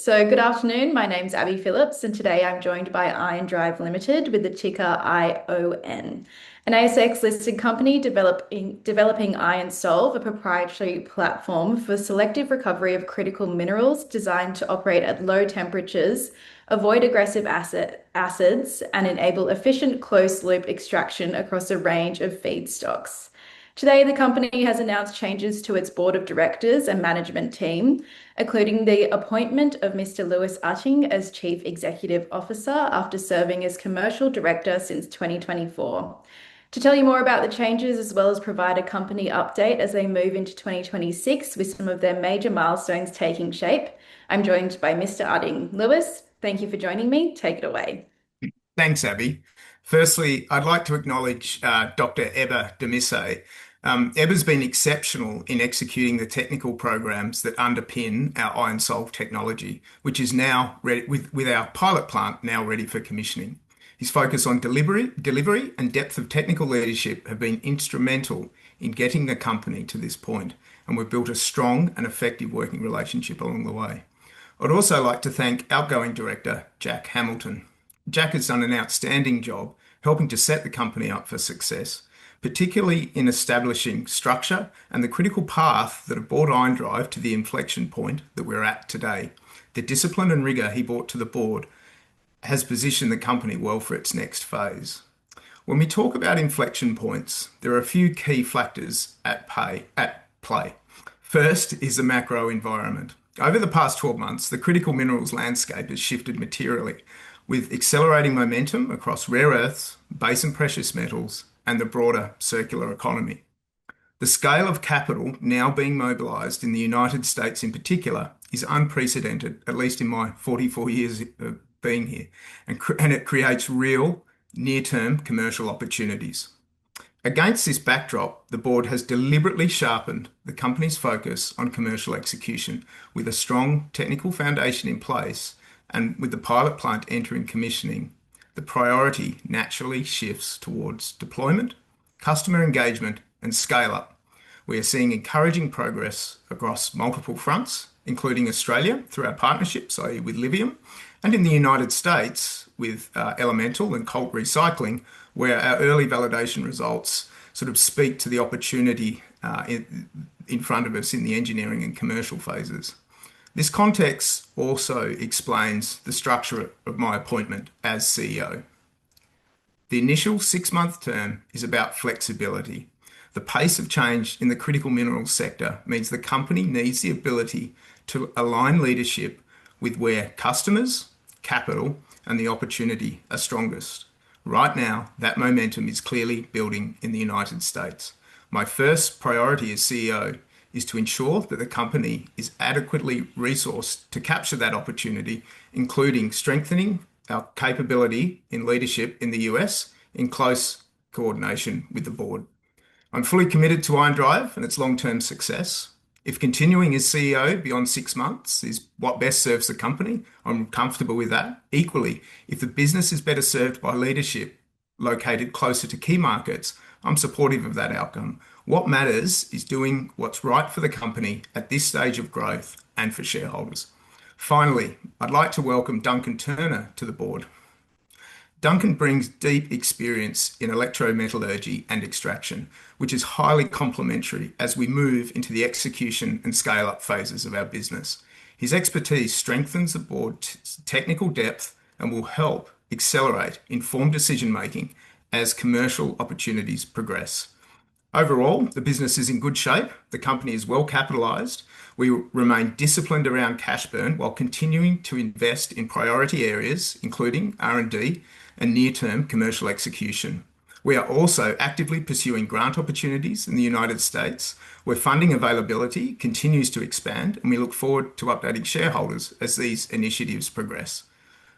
Good afternoon. My name's Abby Phillips, and today I'm joined by Iondrive Limited with the ticker ION, an ASX listed company developing Ion Solve, a proprietary platform for selective recovery of critical minerals designed to operate at low temperatures, avoid aggressive acids, and enable efficient closed loop extraction across a range of feedstocks. Today, the company has announced changes to its board of directors and management team, including the appointment of Mr. Lewis Utting as Chief Executive Officer after serving as Commercial Director since 2024. To tell you more about the changes, as well as provide a company update as they move into 2026 with some of their major milestones taking shape, I'm joined by Mr. Utting. Lewis, thank you for joining me. Take it away. Thanks, Abby. Firstly, I'd like to acknowledge Dr. Ebba Demisset. Ebba's been exceptional in executing the technical programs that underpin our Ion Solve technology, which is now ready with our pilot plant now ready for commissioning. His focus on delivery and depth of technical leadership have been instrumental in getting the company to this point, and we've built a strong and effective working relationship along the way. I'd also like to thank outgoing director Jack Hamilton. Jack has done an outstanding job helping to set the company up for success, particularly in establishing structure and the critical path that have brought Iondrive to the inflection point that we're at today. The discipline and rigor he brought to the board has positioned the company well for its next phase. When we talk about inflection points, there are a few key factors at play. First is the macro environment. Over the past 12 months, the critical minerals landscape has shifted materially, with accelerating momentum across rare earths, base and precious metals, and the broader circular economy. The scale of capital now being mobilized in the United States in particular is unprecedented, at least in my 44 years of being here, and it creates real near-term commercial opportunities. Against this backdrop, the board has deliberately sharpened the company's focus on commercial execution with a strong technical foundation in place, and with the pilot plant entering commissioning, the priority naturally shifts towards deployment, customer engagement, and scale-up. We are seeing encouraging progress across multiple fronts, including Australia through our partnerships, i.e. with Lithium, and in the United States with Elemental and Colt Recycling, where our early validation results sort of speak to the opportunity in front of us in the engineering and commercial phases. This context also explains the structure of my appointment as CEO. The initial 6-month term is about flexibility. The pace of change in the critical minerals sector means the company needs the ability to align leadership with where customers, capital, and the opportunity are strongest. Right now, that momentum is clearly building in the United States. My first priority as CEO is to ensure that the company is adequately resourced to capture that opportunity, including strengthening our capability in leadership in the US in close coordination with the board. I'm fully committed to Iondrive and its long-term success. If continuing as CEO beyond 6 months is what best serves the company, I'm comfortable with that. Equally, if the business is better served by leadership located closer to key markets, I'm supportive of that outcome. What matters is doing what's right for the company at this stage of growth and for shareholders. Finally, I'd like to welcome Duncan Turner to the board. Duncan brings deep experience in electrometallurgy and extraction, which is highly complementary as we move into the execution and scale-up phases of our business. His expertise strengthens the board's technical depth and will help accelerate informed decision-making as commercial opportunities progress. Overall, the business is in good shape. The company is well capitalized. We remain disciplined around cash burn while continuing to invest in priority areas, including R&D and near-term commercial execution. We are also actively pursuing grant opportunities in the United States, where funding availability continues to expand, and we look forward to updating shareholders as these initiatives progress.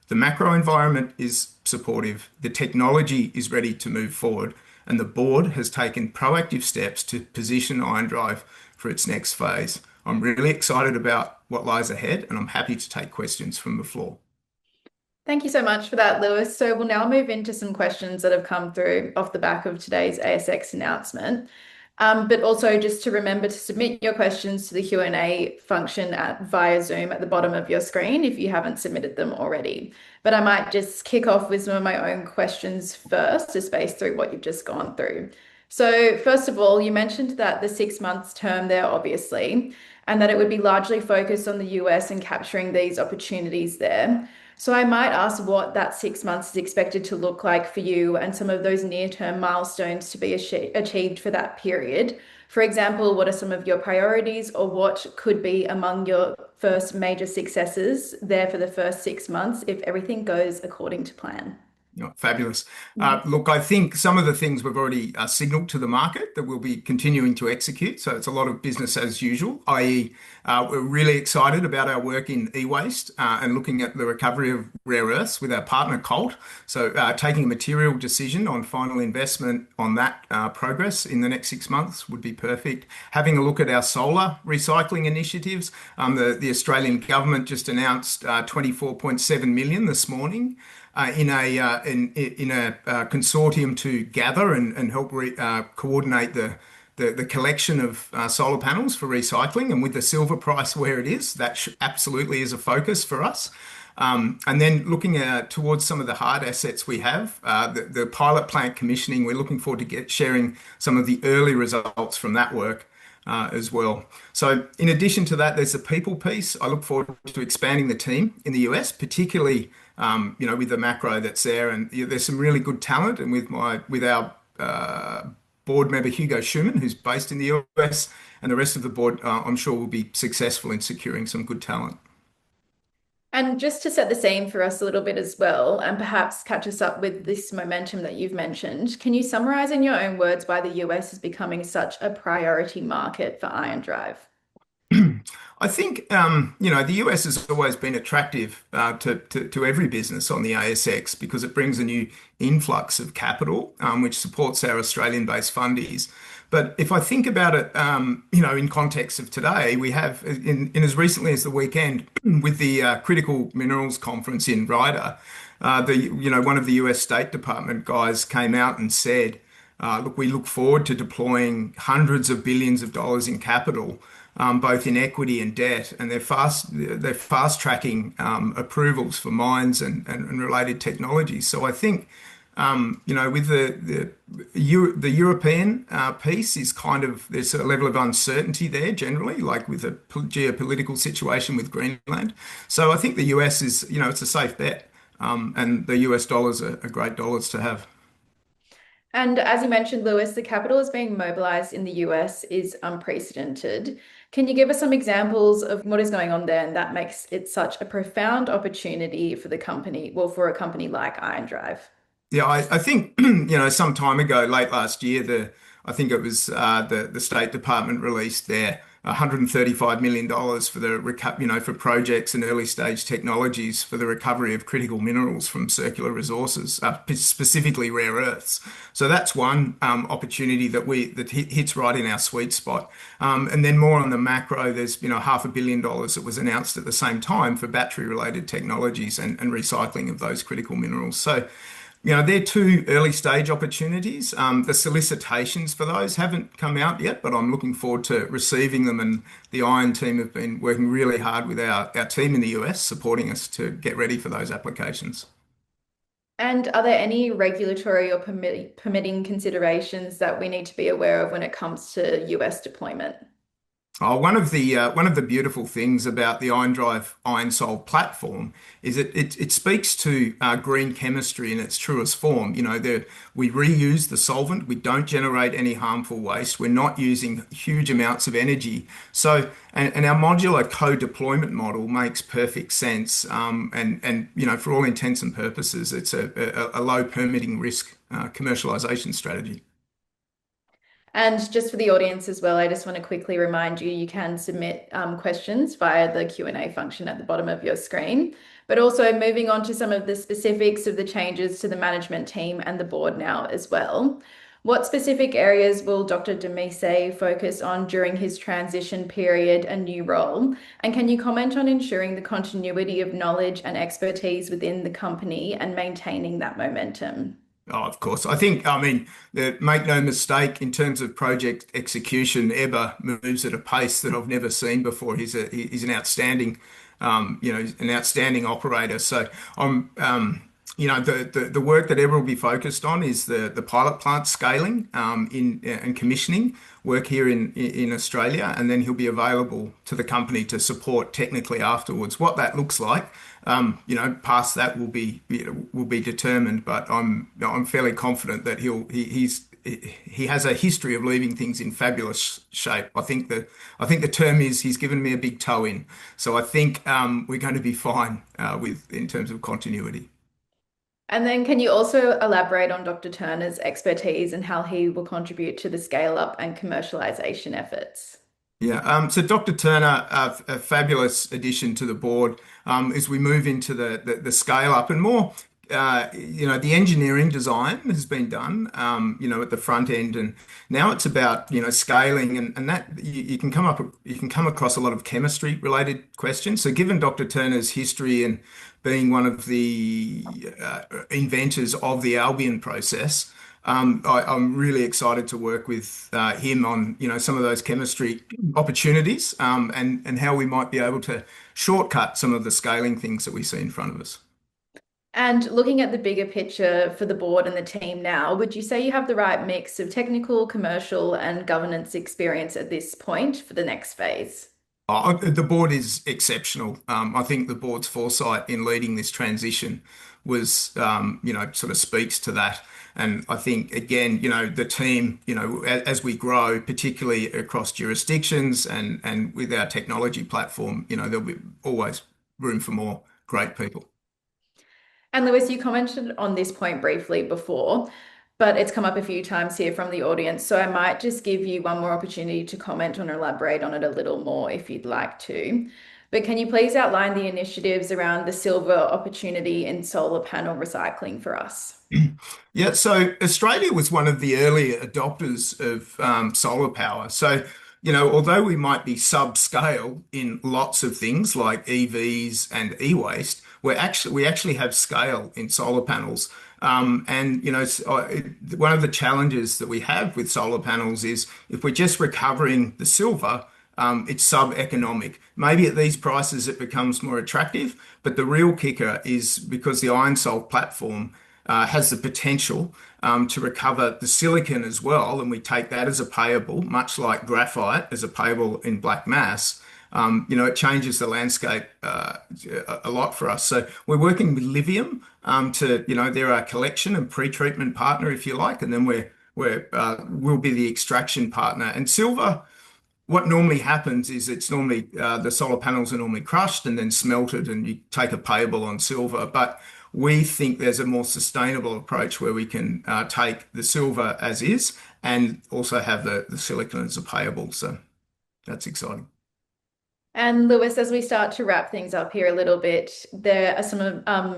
The macro environment is supportive, the technology is ready to move forward, and the board has taken proactive steps to position Iondrive for its next phase. I'm really excited about what lies ahead, and I'm happy to take questions from the floor. Thank you so much for that, Lewis. We'll now move into some questions that have come through off the back of today's ASX announcement. But also just to remember to submit your questions to the Q&A function via Zoom at the bottom of your screen if you haven't submitted them already. But I might just kick off with some of my own questions first to space through what you've just gone through. So first of all, you mentioned that the 6 months term there, obviously, and that it would be largely focused on the US and capturing these opportunities there. So I might ask what that 6 months is expected to look like for you and some of those near-term milestones to be achieved for that period. For example, what are some of your priorities or what could be among your first major successes there for the first 6 months if everything goes according to plan? Yeah, fabulous. Look, I think some of the things we've already signaled to the market that we'll be continuing to execute. So it's a lot of business as usual, i.e., we're really excited about our work in e-waste and looking at the recovery of rare earths with our partner Colt. So taking a material decision on final investment on that progress in the next 6 months would be perfect. Having a look at our solar recycling initiatives. The Australian government just announced 24.7 million this morning in a consortium to gather and help coordinate the collection of solar panels for recycling. And with the silver price where it is, that absolutely is a focus for us. And then looking towards some of the hard assets we have, the pilot plant commissioning, we're looking forward to sharing some of the early results from that work as well. So in addition to that, there's the people piece. I look forward to expanding the team in the US, particularly with the macro that's there, and there's some really good talent. And with our board member Hugo Schumann, who's based in the US, and the rest of the board, I'm sure will be successful in securing some good talent. And just to set the scene for us a little bit as well, and perhaps catch us up with this momentum that you've mentioned, can you summarize in your own words why the US is becoming such a priority market for Iondrive? I think the US has always been attractive to every business on the ASX because it brings a new influx of capital, which supports our Australian-based fundies. But if I think about it, in context of today, we have in as recently as the weekend with the Critical Minerals Conference in Ryder, one of the US State Department guys came out and said, "Look, we look forward to deploying hundreds of billions of dollars in capital." Both in equity and debt, and they're fast tracking approvals for mines and related technologies. So I think with the European piece is kind of there's a level of uncertainty there generally, like with the geopolitical situation with Greenland. So I think the US is it's a safe bet, and the US dollars are great dollars to have. And as you mentioned, Lewis, the capital is being mobilized in the US is unprecedented. Can you give us some examples of what is going on there and that makes it such a profound opportunity for the company, well, for a company like Iondrive? Yeah, I think some time ago, late last year, I think it was the State Department released their $135 million for for projects and early stage technologies for the recovery of critical minerals from circular resources, specifically rare earths. So that's one opportunity that hits right in our sweet spot. And then more on the macro, there's $500 million that was announced at the same time for battery related technologies and recycling of those critical minerals. So they're two early stage opportunities. The solicitations for those haven't come out yet, but I'm looking forward to receiving them. And the Iron team have been working really hard with our team in the US, supporting us to get ready for those applications. And are there any regulatory or permitting considerations that we need to be aware of when it comes to US deployment? Oh, one of the beautiful things about the Iondrive IronSolve platform is it speaks to green chemistry in its truest form. We reuse the solvent. We don't generate any harmful waste. We're not using huge amounts of energy. So, and our modular co-deployment model makes perfect sense. For all intents and purposes, it's a low permitting risk commercialization strategy. And just for the audience as well, I just want to quickly remind you, you can submit questions via the Q&A function at the bottom of your screen. But also moving on to some of the specifics of the changes to the management team and the board now as well. What specific areas will Dr. Demise focus on during his transition period and new role? And can you comment on ensuring the continuity of knowledge and expertise within the company and maintaining that momentum? Oh, of course. I mean, make no mistake, in terms of project execution, Ebba moves at a pace that I've never seen before. He's an outstanding, he's an outstanding operator. So I'm, the work that Ebba will be focused on is the pilot plant scaling, in and commissioning work here in Australia, and then he'll be available to the company to support technically afterwards. What that looks like, past that will be determined, but I'm fairly confident that he has a history of leaving things in fabulous shape. I think the term is he's given me a big toe in, so I think we're going to be fine with in terms of continuity. And then can you also elaborate on Dr. Turner's expertise and how he will contribute to the scale up and commercialization efforts? Yeah, so Dr. Turner, a fabulous addition to the board as we move into the scale up and more. The engineering design has been done, at the front end, and now it's about scaling, and that you can come across a lot of chemistry related questions. So, given Dr. Turner's history and being one of the inventors of the Albion process. I'm really excited to work with him on, some of those chemistry opportunities, and how we might be able to shortcut some of the scaling things that we see in front of us. And looking at the bigger picture for the board and the team now, would you say you have the right mix of technical, commercial, and governance experience at this point for the next phase? The board is exceptional. I think the board's foresight in leading this transition was, sort of speaks to that. And I think, again, the team, as we grow, particularly across jurisdictions and with our technology platform, there'll be always room for more great people. And Lewis, you commented on this point briefly before, but it's come up a few times here from the audience. So I might just give you one more opportunity to comment on or elaborate on it a little more if you'd like to. But can you please outline the initiatives around the silver opportunity in solar panel recycling for us? Yeah, so Australia was one of the early adopters of solar power. So, although we might be subscale in lots of things like EVs and e-waste, we actually have scale in solar panels. One of the challenges that we have with solar panels is if we're just recovering the silver, it's sub-economic. Maybe at these prices it becomes more attractive, but the real kicker is because the iron salt platform has the potential to recover the silicon as well, and we take that as a payable, much like graphite as a payable in black mass. It changes the landscape a lot for us. So we're working with lithium they're our collection and pre-treatment partner, if you like, and then we'll be the extraction partner. And silver, what normally happens is it's normally the solar panels are normally crushed and then smelted, and you take a payable on silver. But we think there's a more sustainable approach where we can take the silver as is and also have the silicon as a payable. So that's exciting. And Lewis, as we start to wrap things up here a little bit, there are some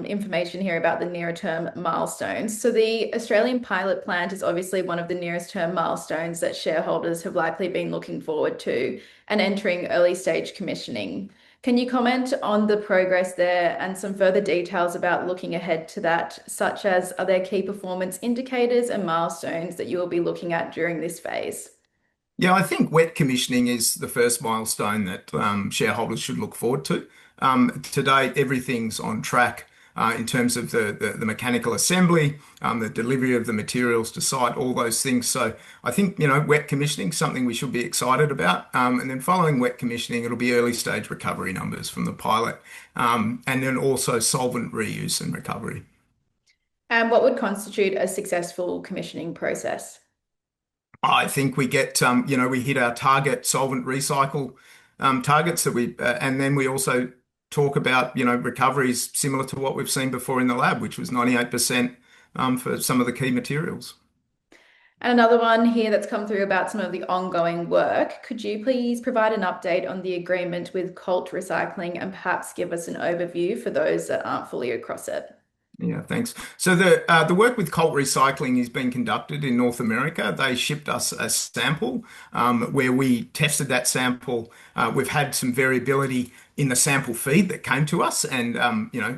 information here about the nearer term milestones. So the Australian pilot plant is obviously one of the nearest term milestones that shareholders have likely been looking forward to and entering early stage commissioning. Can you comment on the progress there and some further details about looking ahead to that, such as are there key performance indicators and milestones that you will be looking at during this phase? Yeah, I think wet commissioning is the first milestone that shareholders should look forward to. To date, everything's on track in terms of the mechanical assembly, the delivery of the materials to site, all those things. So I think, wet commissioning is something we should be excited about. And then following wet commissioning, it'll be early stage recovery numbers from the pilot, and then also solvent reuse and recovery. And what would constitute a successful commissioning process? I think we get, we hit our target solvent recycle targets and then we also talk about, recoveries similar to what we've seen before in the lab, which was 98% for some of the key materials. And another one here that's come through about some of the ongoing work. Could you please provide an update on the agreement with Colt Recycling and perhaps give us an overview for those that aren't fully across it? Yeah, thanks. So the work with Colt Recycling is being conducted in North America. They shipped us a sample where we tested that sample. We've had some variability in the sample feed that came to us, and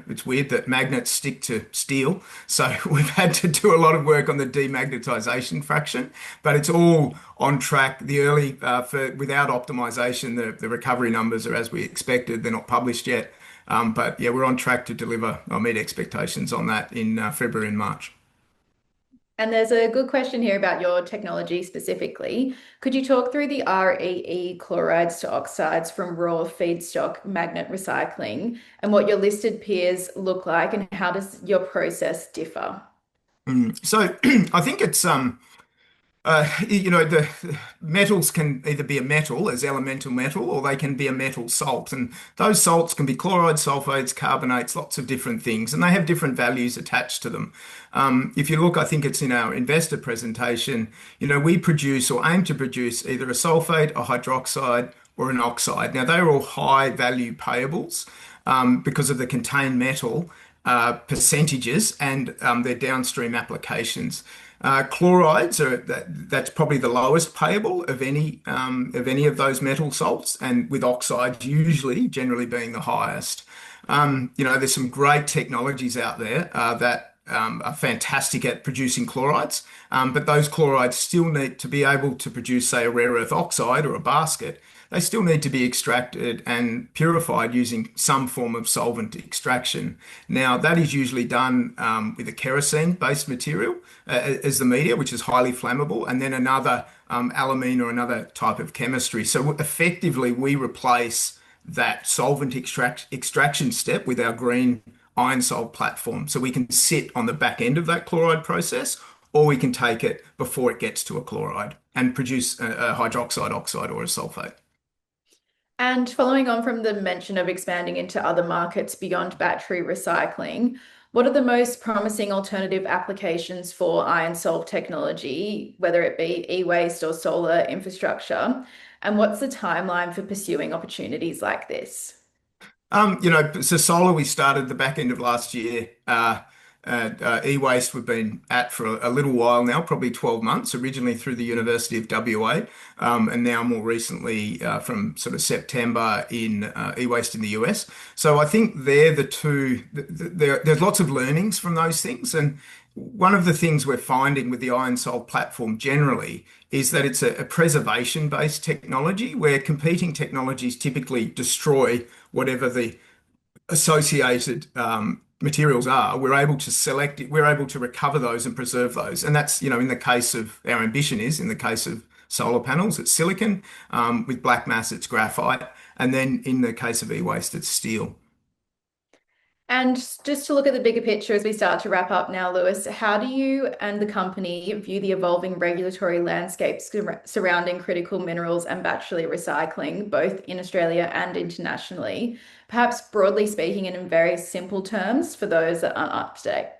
it's weird that magnets stick to steel. So we've had to do a lot of work on the demagnetization fraction, but it's all on track. The early without optimization, the recovery numbers are as we expected. They're not published yet. But yeah, we're on track to deliver or meet expectations on that in February and March. And there's a good question here about your technology specifically. Could you talk through the REE chlorides to oxides from raw feedstock magnet recycling and what your listed peers look like and how does your process differ? So I think it's the metals can either be a metal as elemental metal, or they can be a metal salt, and those salts can be chlorides, sulfates, carbonates, lots of different things, and they have different values attached to them. If you look, I think it's in our investor presentation. We produce or aim to produce either a sulfate, a hydroxide, or an oxide. Now they're all high value payables because of the contained metal percentages and their downstream applications. Chlorides that's probably the lowest payable of any of those metal salts, and with oxides usually generally being the highest. There's some great technologies out there that are fantastic at producing chlorides, but those chlorides still need to be able to produce, say, a rare earth oxide or a basket. They still need to be extracted and purified using some form of solvent extraction. Now, that is usually done with a kerosene-based material as the media, which is highly flammable, and then another aluminum or another type of chemistry. So effectively, we replace that solvent extraction step with our green iron salt platform. So we can sit on the back end of that chloride process, or we can take it before it gets to a chloride and produce a hydroxide, oxide, or a sulfate. And following on from the mention of expanding into other markets beyond battery recycling, what are the most promising alternative applications for iron salt technology, whether it be e-waste or solar infrastructure? And what's the timeline for pursuing opportunities like this? So solar we started the back end of last year. E-waste we've been at for a little while now, probably 12 months, originally through the University of WA, and now more recently from sort of September in e-waste in the US. So I think they're the two, there's lots of learnings from those things. And one of the things we're finding with the Iron Salt platform generally is that it's a preservation-based technology where competing technologies typically destroy whatever the associated materials are. We're able to select it, we're able to recover those and preserve those. And that's, in the case of our ambition is in the case of solar panels, it's silicon. With black mass, it's graphite. And then in the case of e-waste, it's steel. And just to look at the bigger picture as we start to wrap up now, Lewis, how do you and the company view the evolving regulatory landscape surrounding critical minerals and battery recycling, both in Australia and internationally? Perhaps broadly speaking, and in very simple terms for those that aren't up to date.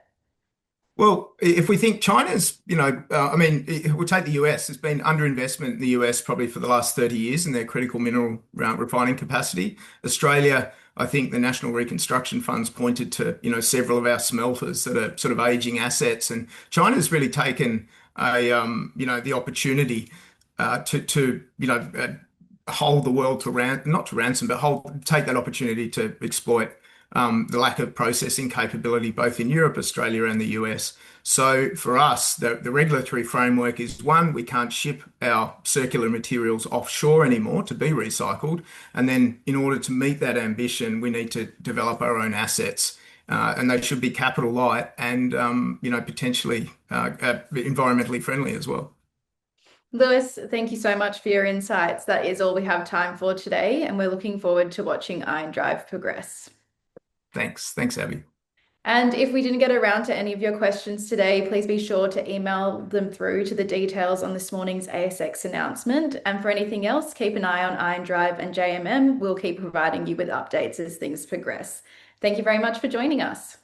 Well, if we think China's, we'll take the US. There's been underinvestment in the US probably for the last 30 years in their critical mineral refining capacity. Australia, I think the National Reconstruction Fund's pointed to, several of our smelters that are sort of aging assets. And China's really taken the opportunity to hold the world not to ransom, but take that opportunity to exploit the lack of processing capability both in Europe, Australia, and the US. So for us, the regulatory framework is one, we can't ship our circular materials offshore anymore to be recycled. And then in order to meet that ambition, we need to develop our own assets. And they should be capital light and potentially environmentally friendly as well. Lewis, thank you so much for your insights. That is all we have time for today, and we're looking forward to watching Iondrive progress. Thanks, Abby. And if we didn't get around to any of your questions today, please be sure to email them through to the details on this morning's ASX announcement. And for anything else, keep an eye on Iondrive and JMM. We'll keep providing you with updates as things progress. Thank you very much for joining us.